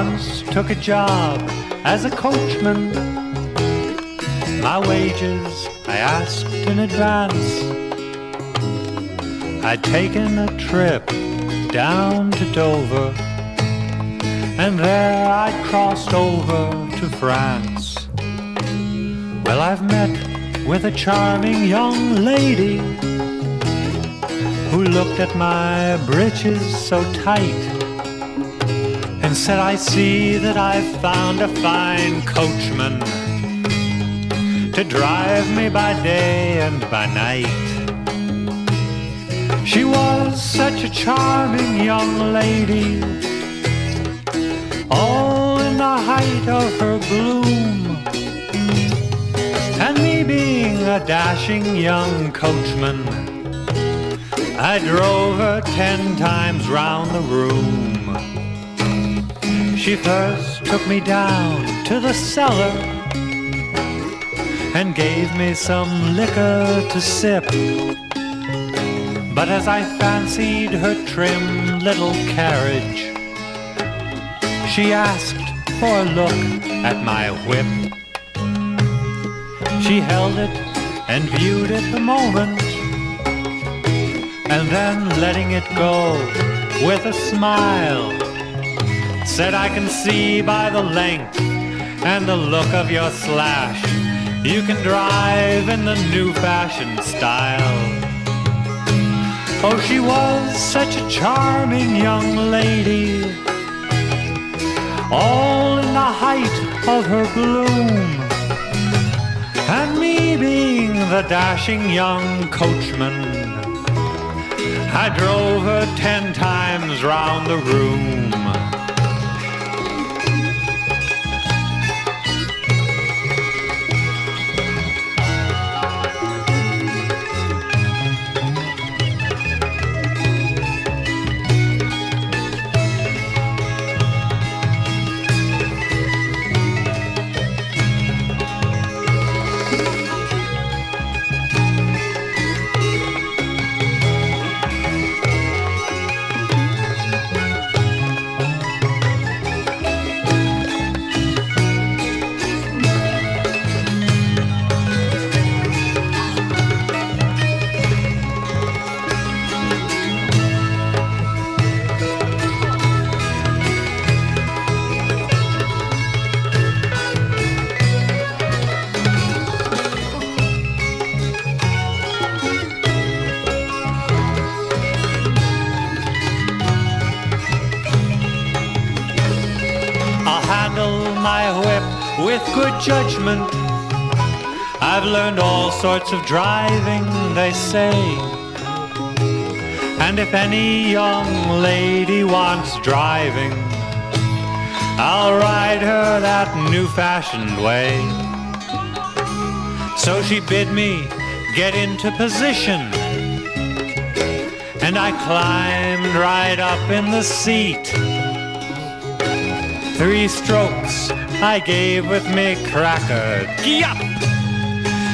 once took a job as a coachman. My wages I asked in advance. I'd taken a trip down to Dover, and there I'd crossed over to France. Well, I've met with a charming young lady who looked at my breeches so tight and said, I see that I've found a fine coachman to drive me by day and by night. She was such a charming young lady, all in the height of her bloom, and me being a dashing young coachman, I drove her 10 times round the room. She first took me down to the cellar and gave me some liquor to sip. But as I fancied her trim little carriage, she asked for a look at my whip. She held it and viewed it a moment, and then letting it go with a smile, said, I can see by the length and the look of your slash, you can drive in the new-fashioned style. Oh, she was such a charming young lady, all in the height of her bloom, and me being the dashing young coachman, I drove her 10 times round the room. My whip with good judgment. I've learned all sorts of driving, they say, and if any young lady wants driving, I'll ride her that new-fashioned way. So she bid me get into position, and I climbed right up in the seat. 3 strokes I gave with me cracker, yup,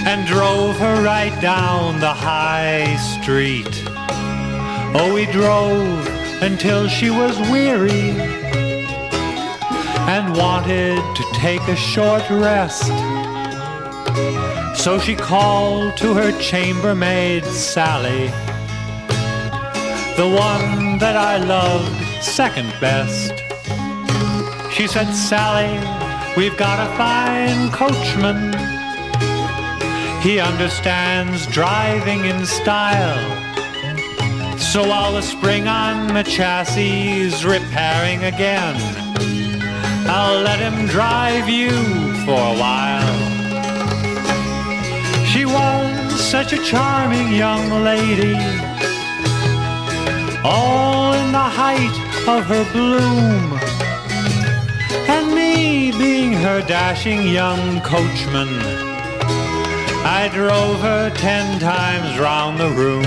and drove her right down the high street. Oh, we drove until she was weary and wanted to take a short rest. So she called to her chambermaid, Sally, the one that I loved second best. She said, Sally, we've got a fine coachman. He understands driving in style. So while the spring on the chassis is repairing again, I'll let him drive you for a while. She was such a charming young lady, all in the height of her bloom, and me being her dashing young coachman, I drove her 10 times round the room.